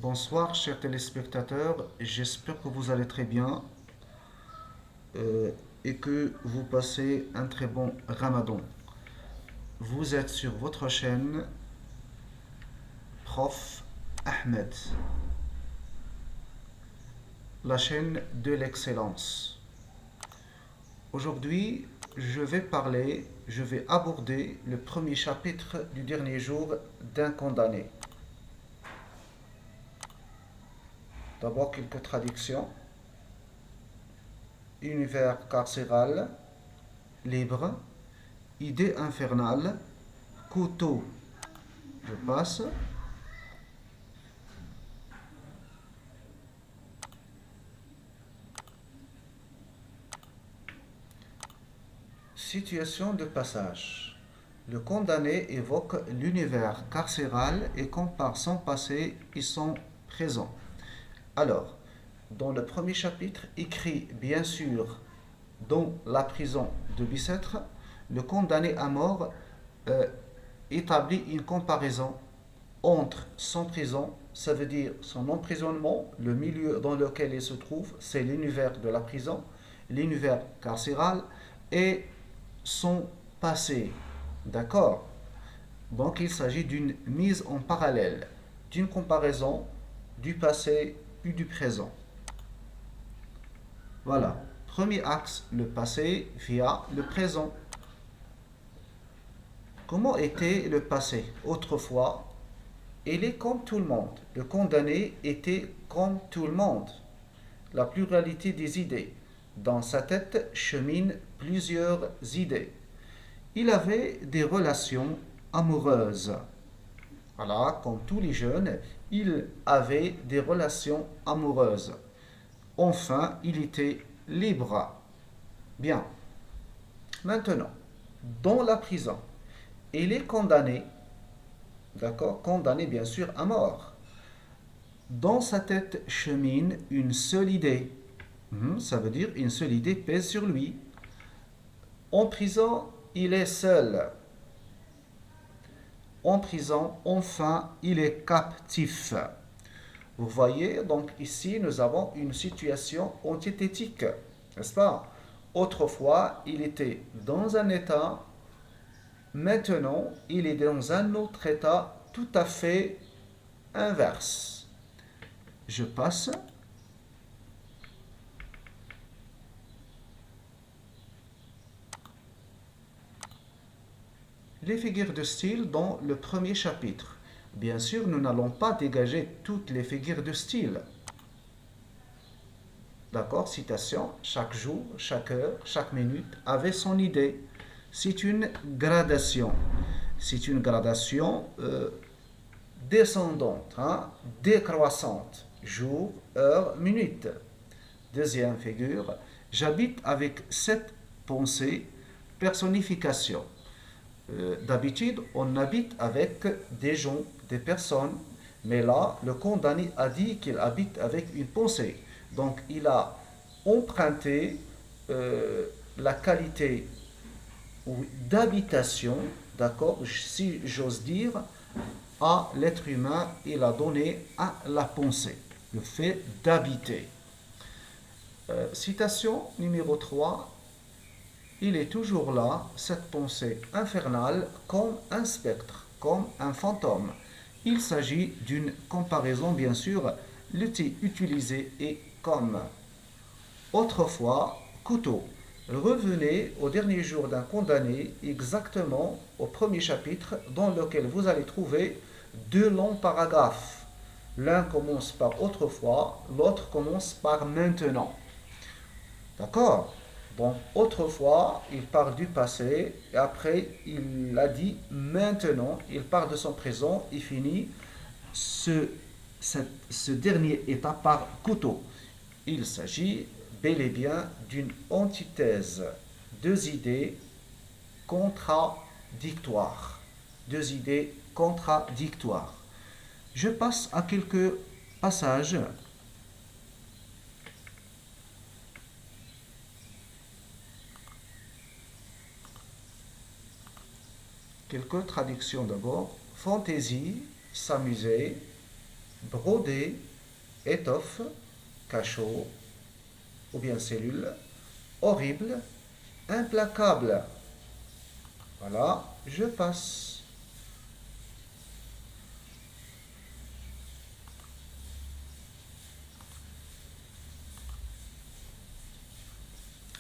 Bonsoir chers téléspectateurs, j'espère que vous allez très bien et que vous passez un très bon Ramadan. Vous êtes sur votre chaîne Prof Ahmed, la chaîne de l'excellence. Aujourd'hui, je vais aborder le premier chapitre du dernier jour d'un condamné. D'abord quelques traductions. Univers carcéral, libre, idée infernale, couteau. Je passe. Situation de passage. Le condamné évoque l'univers carcéral et compare son passé et son présent. Alors, dans le premier chapitre, écrit bien sûr dans la prison de Bicêtre, le condamné à mort euh, établit une comparaison entre son prison, ça veut dire son emprisonnement, le milieu dans lequel il se trouve, c'est l'univers de la prison, l'univers carcéral, et son passé. D'accord? Donc il s'agit d'une mise en parallèle, d'une comparaison du passé et du présent. Voilà. Premier axe, le passé via le présent. Comment était le passé autrefois? Il est comme tout le monde. Le condamné était comme tout le monde. La pluralité des idées. Dans sa tête cheminent plusieurs idées. Il avait des relations amoureuses. Voilà, comme tous les jeunes, il avait des relations amoureuses. Enfin, il était libre. Bien. Maintenant, dans la prison, il est condamné, d'accord, condamné bien sûr à mort. Dans sa tête chemine une seule idée. Ça veut dire une seule idée pèse sur lui. En prison, il est seul. En prison, enfin, il est captif. Vous voyez, donc ici, nous avons une situation antithétique, n'est-ce pas? Autrefois, il était dans un état, maintenant, il est dans un autre état tout à fait inverse. Je passe. Les figures de style dans le premier chapitre. Bien sûr, nous n'allons pas dégager toutes les figures de style. D'accord? Citation, chaque jour, chaque heure, chaque minute avait son idée. C'est une gradation. C'est une gradation descendante, hein, décroissante. Jour, heure, minute. Deuxième figure, j'habite avec cette pensée, personnification. D'habitude, on habite avec des gens, des personnes, mais là, le condamné a dit qu'il habite avec une pensée. Donc, il a emprunté la qualité d'habitation, d'accord, si j'ose dire, à l'être humain, il a donné à la pensée, le fait d'habiter. Citation numéro 3. Il est toujours là, cette pensée infernale, comme un spectre, comme un fantôme. Il s'agit d'une comparaison, bien sûr. L'outil utilisé est comme autrefois couteau. Revenez au dernier jour d'un condamné, exactement au premier chapitre, dans lequel vous allez trouver deux longs paragraphes. L'un commence par autrefois, l'autre commence par maintenant. D'accord? Donc, autrefois, il parle du passé, et après, il a dit maintenant, il parle de son présent, il finit ce dernier état par couteau. Il s'agit bel et bien d'une antithèse, deux idées contradictoires. Deux idées contradictoires. Je passe à quelques passages. Quelques traductions d'abord. Fantaisie, s'amuser. brodé, étoffe, cachot, ou bien cellule, horrible, implacable. Voilà, je passe.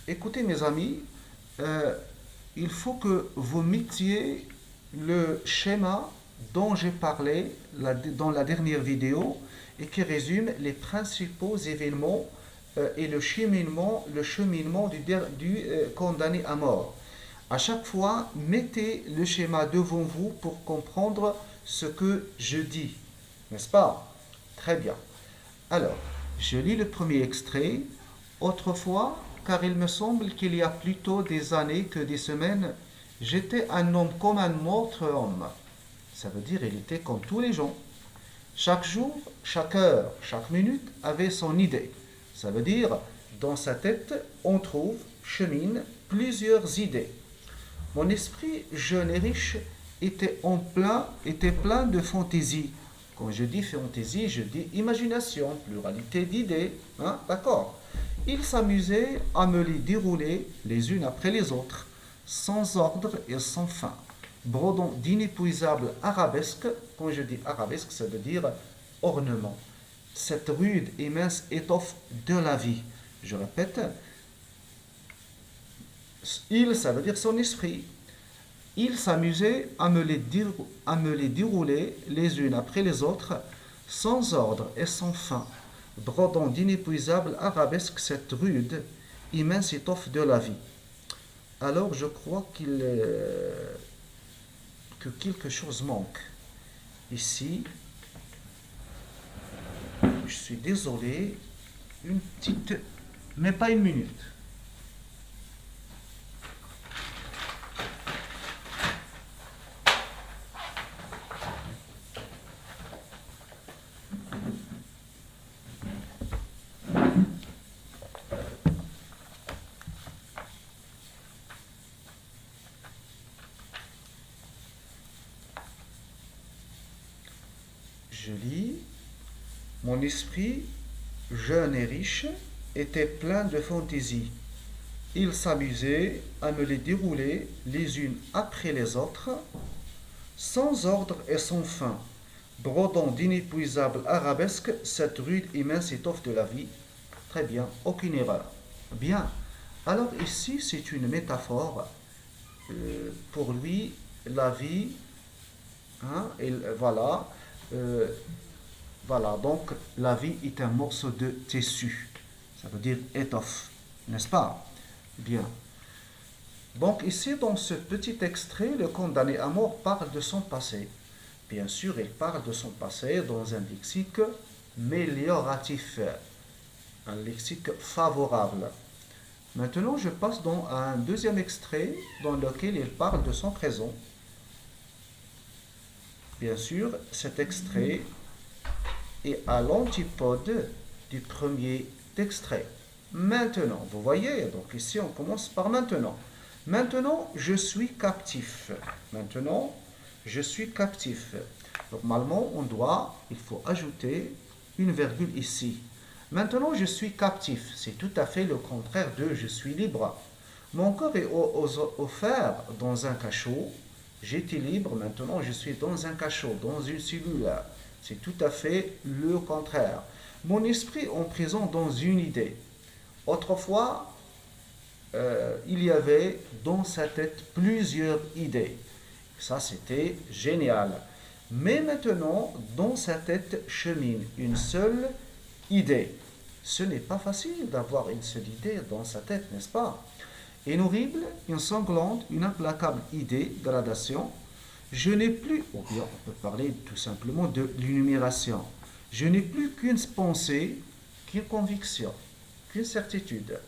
Écoutez mes amis, euh, il faut que vous mettiez le schéma dont j'ai parlé dans la dernière vidéo et qui résume les principaux événements et le cheminement du condamné à mort. À chaque fois, mettez le schéma devant vous pour comprendre ce que je dis, n'est-ce pas? Très bien. Alors, je lis le premier extrait. Autrefois, car il me semble qu'il y a plutôt des années que des semaines, j'étais un homme comme un autre homme. Ça veut dire il était comme tous les gens. Chaque jour, chaque heure, chaque minute avait son idée. Ça veut dire dans sa tête, on trouve, chemine, plusieurs idées. Mon esprit jeune et riche était plein de fantaisie. Quand je dis fantaisie, je dis imagination, pluralité d'idées. Hein, d'accord. Il s'amusait à me les dérouler les unes après les autres, sans ordre et sans fin, brodant d'inépuisables arabesques. Quand je dis arabesque, ça veut dire ornement. Cette rude et mince étoffe de la vie. Je répète, ça veut dire son esprit. Il s'amusait à me les dérouler les unes après les autres, sans ordre et sans fin, brodant d'inépuisables arabesques cette rude, immense étoffe de la vie. Alors je crois que quelque chose manque. Ici, je suis désolé, une petite, mais pas une minute. Je lis, mon esprit, jeune et riche, était plein de fantaisie. Il s'amusait à me les dérouler les unes après les autres, sans ordre et sans fin, brodant d'inépuisables arabesques cette rude immense étoffe de la vie. Très bien, aucune erreur. Bien. Alors ici, c'est une métaphore. Pour lui, la vie, hein, voilà, euh, voilà, donc la vie est un morceau de tissu. Ça veut dire étoffe, n'est-ce pas? Bien. Donc ici, dans ce petit extrait, le condamné à mort parle de son passé. Bien sûr, il parle de son passé dans un lexique mélioratif, un lexique favorable. Maintenant, je passe à un deuxième extrait dans lequel il parle de son présent. Bien sûr, cet extrait est à l'antipode du premier extrait. Maintenant, vous voyez, donc ici on commence par maintenant. Maintenant, je suis captif. Maintenant, je suis captif. Normalement, il faut ajouter une virgule ici. Maintenant, je suis captif. C'est tout à fait le contraire de je suis libre. Mon corps est offert dans un cachot. J'étais libre, maintenant je suis dans un cachot, dans une cellule. C'est tout à fait le contraire. Mon esprit en prison dans une idée. Autrefois, il y avait dans sa tête plusieurs idées. Ça, c'était génial. Mais maintenant, dans sa tête chemine une seule idée. Ce n'est pas facile d'avoir une seule idée dans sa tête, n'est-ce pas? Une horrible, une sanglante, une implacable idée, gradation. Je n'ai plus, ou bien on peut parler tout simplement de l'énumération. Je n'ai plus qu'une pensée, qu'une conviction, qu'une certitude.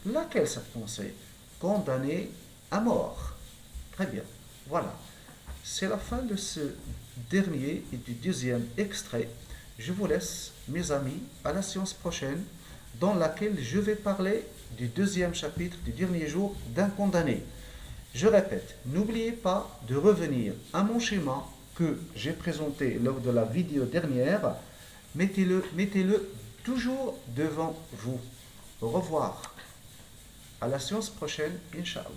Laquelle cette pensée? Condamnée à mort. Très bien, voilà. C'est la fin de ce dernier et du deuxième extrait. Je vous laisse, mes amis, à la séance prochaine, dans laquelle je vais parler du deuxième chapitre du dernier jour d'un condamné. Je répète, n'oubliez pas de revenir à mon schéma que j'ai présenté lors de la vidéo dernière Mettez-le toujours devant vous. Au revoir. À la séance prochaine, Inch'Allah.